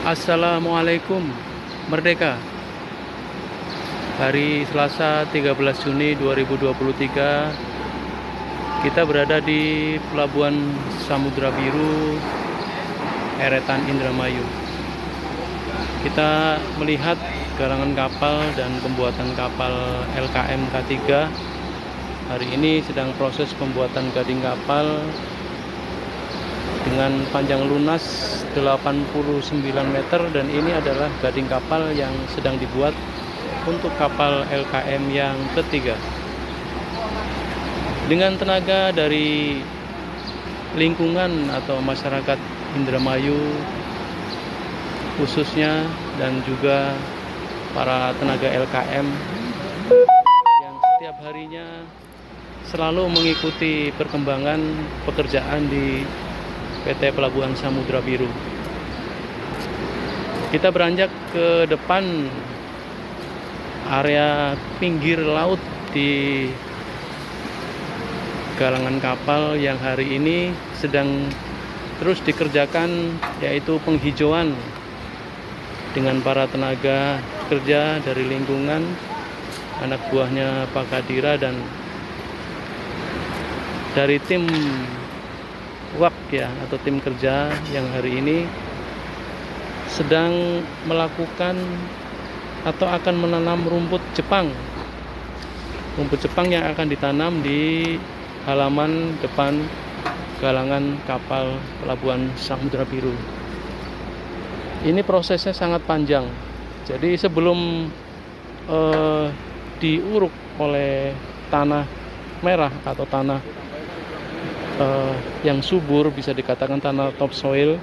Assalamualaikum Merdeka. Hari Selasa 13 Juni 2023, kita berada di Pelabuhan Samudra Biru, Eretan Indramayu. Kita melihat galangan kapal dan pembuatan kapal LKM K3. Hari ini sedang proses pembuatan gading kapal dengan panjang lunas 89 meter, dan ini adalah gading kapal yang sedang dibuat untuk kapal LKM yang ketiga. Dengan tenaga dari lingkungan atau masyarakat Indramayu khususnya, dan juga para tenaga LKM yang setiap harinya selalu mengikuti perkembangan pekerjaan di PT Pelabuhan Samudra Biru. Kita beranjak ke depan area pinggir laut di galangan kapal yang hari ini sedang terus dikerjakan, yaitu penghijauan dengan para tenaga kerja dari lingkungan, anak buahnya Pak Kadira, dan dari tim WAK atau tim kerja yang hari ini sedang melakukan atau akan menanam rumput Jepang yang akan ditanam di halaman depan galangan kapal Pelabuhan Samudra Biru. Ini prosesnya sangat panjang, jadi sebelum diuruk oleh tanah merah atau tanah yang subur, bisa dikatakan tanah topsoil,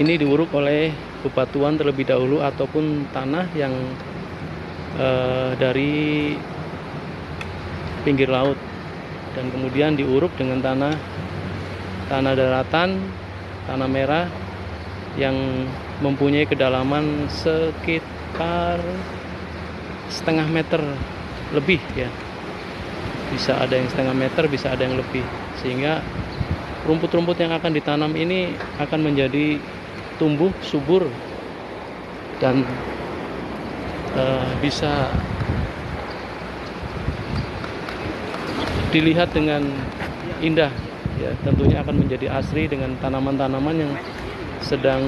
ini diuruk oleh bebatuan terlebih dahulu ataupun tanah yang dari pinggir laut, dan kemudian diuruk dengan tanah daratan, tanah merah yang mempunyai kedalaman sekitar setengah meter lebih ya. Bisa ada yang setengah meter, bisa ada yang lebih, sehingga rumput-rumput yang akan ditanam ini akan menjadi tumbuh subur dan bisa dilihat dengan indah ya. Tentunya akan menjadi asri dengan tanaman-tanaman yang sedang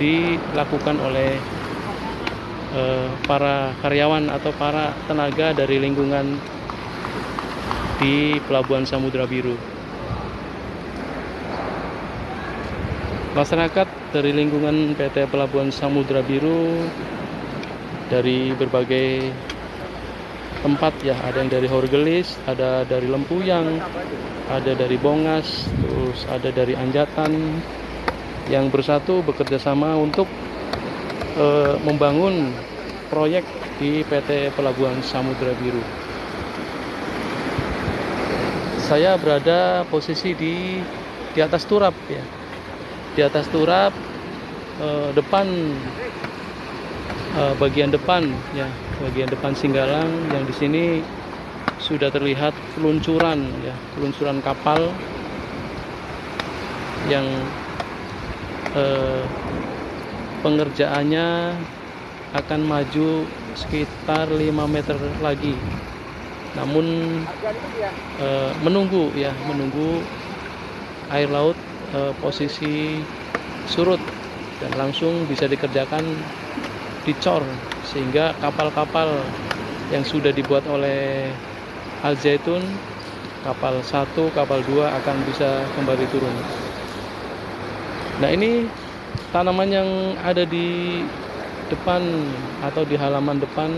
dilakukan oleh para karyawan atau para tenaga dari lingkungan di Pelabuhan Samudra Biru. Masyarakat dari lingkungan PT Pelabuhan Samudra Biru dari berbagai tempat ya, ada yang dari Horgelis, ada dari Lempuyang, ada dari Bongas, terus ada dari Anjatan, yang bersatu bekerja sama untuk membangun proyek di PT Pelabuhan Samudra Biru. Saya berada posisi di atas turap ya. Di atas turap depan, bagian depan ya, bagian depan Singgalang, yang di sini sudah terlihat peluncuran kapal yang pengerjaannya akan maju sekitar 5 meter lagi. Namun menunggu air laut posisi surut dan langsung bisa dikerjakan dicor, sehingga kapal-kapal yang sudah dibuat oleh Al Zaitun, kapal 1, kapal 2 akan bisa kembali turun. Nah, ini tanaman yang ada di depan atau di halaman depan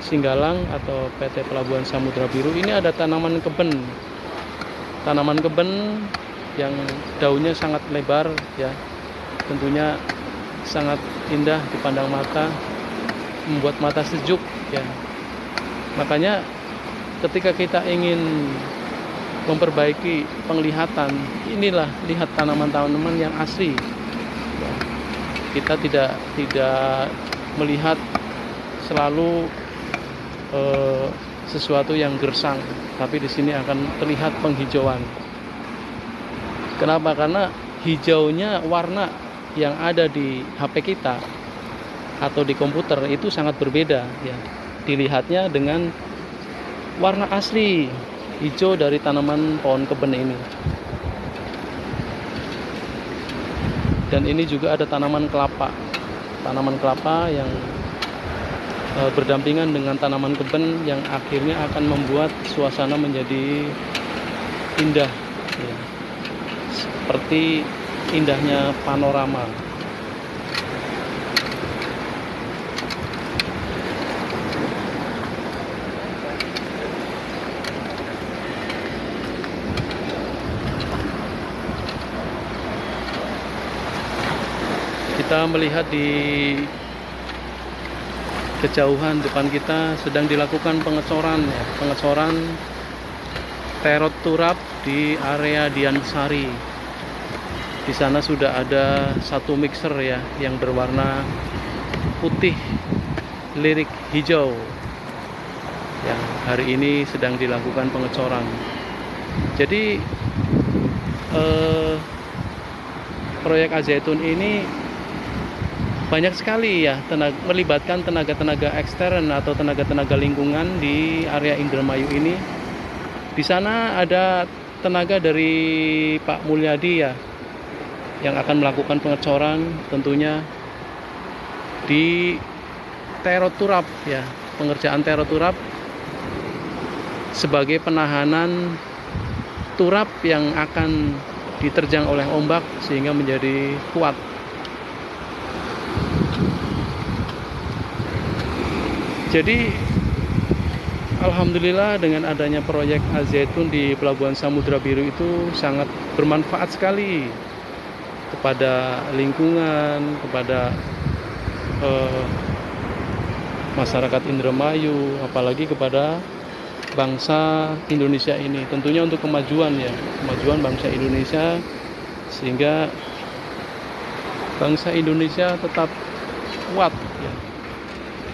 Singgalang atau PT Pelabuhan Samudra Biru, ini ada tanaman keben yang daunnya sangat lebar ya, tentunya sangat indah dipandang mata, membuat mata sejuk ya. Makanya ketika kita ingin memperbaiki penglihatan, inilah lihat tanaman-tanaman yang asli ya. Kita tidak melihat selalu sesuatu yang gersang, tapi di sini akan terlihat penghijauan. Kenapa? Karena hijaunya warna yang ada di HP kita atau di komputer itu sangat berbeda ya. Dilihatnya dengan warna asli hijau dari tanaman pohon keben ini. Dan ini juga ada tanaman kelapa yang berdampingan dengan tanaman keben yang akhirnya akan membuat suasana menjadi indah ya. Seperti indahnya panorama. Kita melihat di kejauhan depan kita sedang dilakukan pengecoran terot turap di area Diansari. Di sana sudah ada satu mixer ya yang berwarna putih lirik hijau yang hari ini sedang dilakukan pengecoran. Jadi proyek Al-Zaitun ini banyak sekali ya melibatkan tenaga-tenaga ekstern atau tenaga-tenaga lingkungan di area Indramayu ini. Di sana ada tenaga dari Pak Mulyadi ya yang akan melakukan pengecoran tentunya di terot turap ya, pengerjaan terot turap sebagai penahanan turap yang akan diterjang oleh ombak sehingga menjadi kuat. Jadi alhamdulillah dengan adanya proyek Al-Zaitun di Pelabuhan Samudra Biru itu sangat bermanfaat sekali kepada lingkungan, kepada masyarakat Indramayu, apalagi kepada bangsa Indonesia ini. Tentunya untuk kemajuan ya, kemajuan bangsa Indonesia sehingga bangsa Indonesia tetap kuat ya.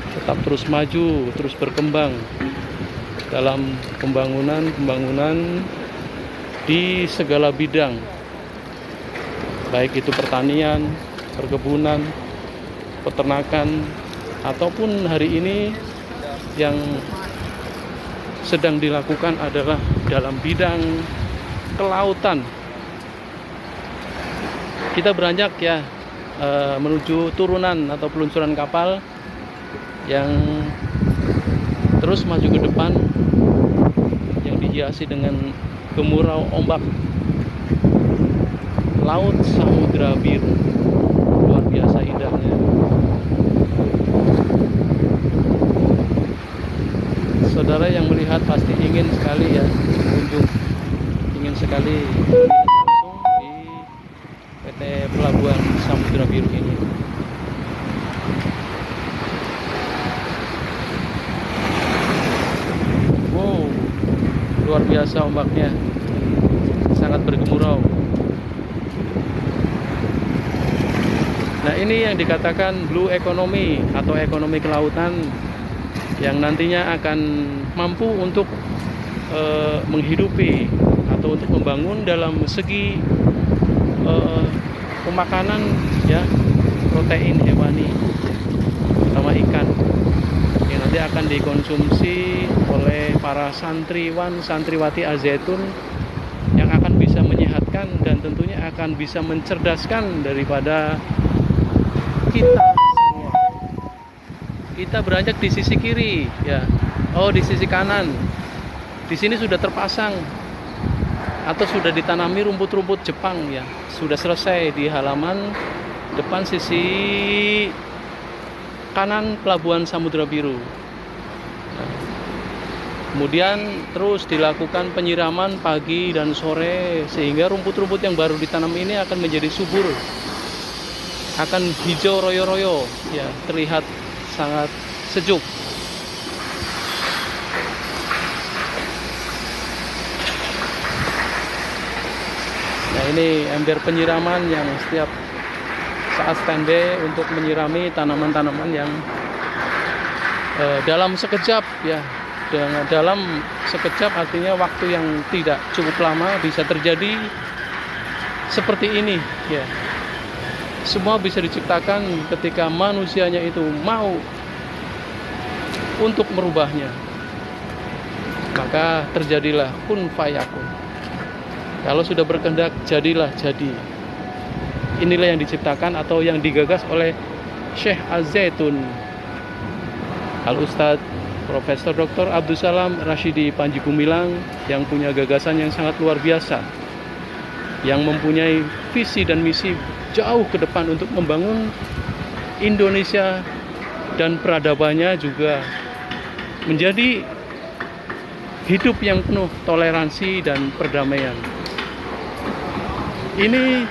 Tetap terus maju, terus berkembang dalam pembangunan di segala bidang, baik itu pertanian, perkebunan, peternakan, ataupun hari ini yang sedang dilakukan adalah dalam bidang kelautan. Kita beranjak ya menuju turunan atau peluncuran kapal yang terus maju ke depan, yang dihiasi dengan gemurau ombak laut Samudra Biru. Luar biasa indahnya. Saudara yang melihat pasti ingin sekali ya berkunjung, ingin sekali langsung di PT Pelabuhan Samudra Biru ini. Luar biasa ombaknya, sangat bergemuruh. Nah, ini yang dikatakan blue economy atau ekonomi kelautan yang nantinya akan mampu untuk menghidupi atau untuk membangun dalam segi pemakanan ya, protein hewani terutama ikan yang nanti akan dikonsumsi oleh para santriwan santriwati Al-Zaitun yang akan bisa menyehatkan dan tentunya akan bisa mencerdaskan daripada kita semua. Kita beranjak di sisi kiri ya. Oh, di sisi kanan. Di sini sudah terpasang atau sudah ditanami rumput-rumput Jepang ya. Sudah selesai di halaman depan sisi kanan Pelabuhan Samudra Biru. Kemudian terus dilakukan penyiraman pagi dan sore sehingga rumput-rumput yang baru ditanam ini akan menjadi subur, akan hijau royo-royo ya, terlihat sangat sejuk. Nah, ini ember penyiraman yang setiap saat standby untuk menyirami tanaman-tanaman yang dalam sekejap ya. Dalam sekejap artinya waktu yang tidak cukup lama bisa terjadi seperti ini ya. Semua bisa diciptakan ketika manusianya itu mau untuk merubahnya. Maka terjadilah kun fayakun. Kalau sudah berkehendak, jadilah jadi. Inilah yang diciptakan atau yang digagas oleh Syekh Az-Zaitun Al-Ustadz Profesor Dr. Abdul Salam Rashidi Panji Gumilang, yang punya gagasan yang sangat luar biasa, yang mempunyai visi dan misi jauh ke depan untuk membangun Indonesia dan peradabannya juga menjadi hidup yang penuh toleransi dan perdamaian. Ini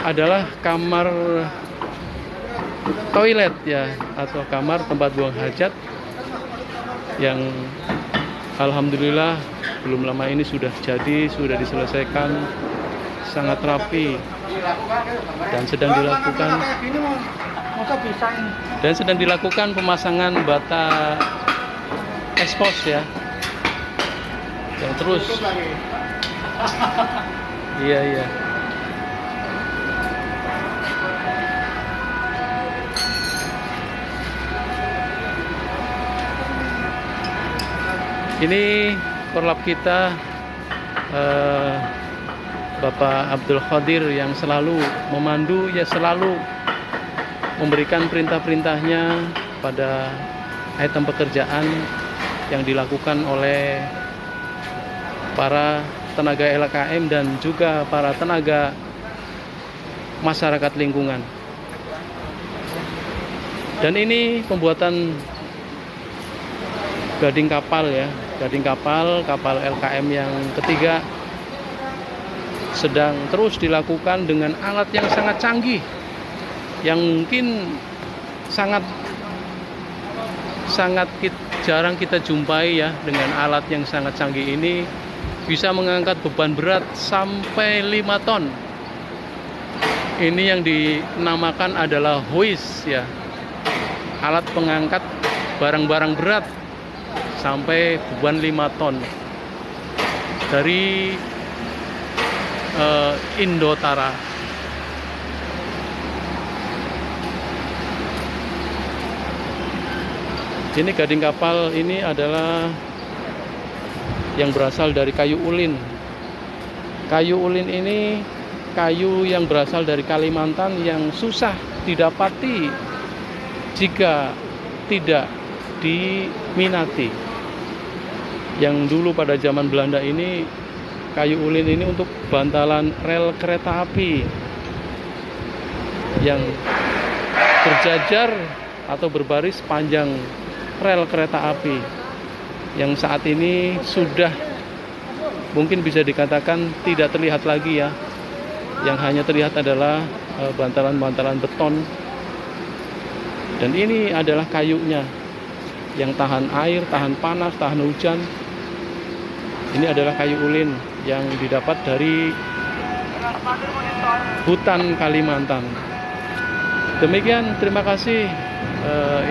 adalah kamar toilet ya, atau kamar tempat buang hajat yang alhamdulillah belum lama ini sudah jadi, sudah diselesaikan, sangat rapi dan sedang dilakukan pemasangan bata ekspos ya, yang terus iya. Ini korlap kita, Bapak Abdul Qadir, yang selalu memandu, ya selalu memberikan perintah-perintahnya pada item pekerjaan yang dilakukan oleh para tenaga LKM dan juga para tenaga masyarakat lingkungan. Dan ini pembuatan gading kapal ya, kapal LKM yang ketiga sedang terus dilakukan dengan alat yang sangat canggih, yang mungkin sangat jarang kita jumpai ya. Dengan alat yang sangat canggih ini bisa mengangkat beban berat sampai 5 ton. Ini yang dinamakan adalah hoist ya, alat pengangkat barang-barang berat sampai beban 5 ton dari Indotara. Ini gading kapal ini adalah yang berasal dari kayu ulin. Kayu ulin ini kayu yang berasal dari Kalimantan, yang susah didapati jika tidak diminati. Yang dulu pada zaman Belanda ini, kayu ulin ini untuk bantalan rel kereta api yang berjajar atau berbaris panjang rel kereta api, yang saat ini sudah mungkin bisa dikatakan tidak terlihat lagi ya. Yang hanya terlihat adalah bantalan-bantalan beton. Dan ini adalah kayunya yang tahan air, tahan panas, tahan hujan. Ini adalah kayu ulin yang didapat dari hutan Kalimantan. Demikian, terima kasih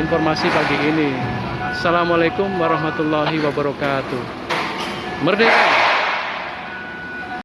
informasi pagi ini. Assalamualaikum warahmatullahi wabarakatuh. Merdeka!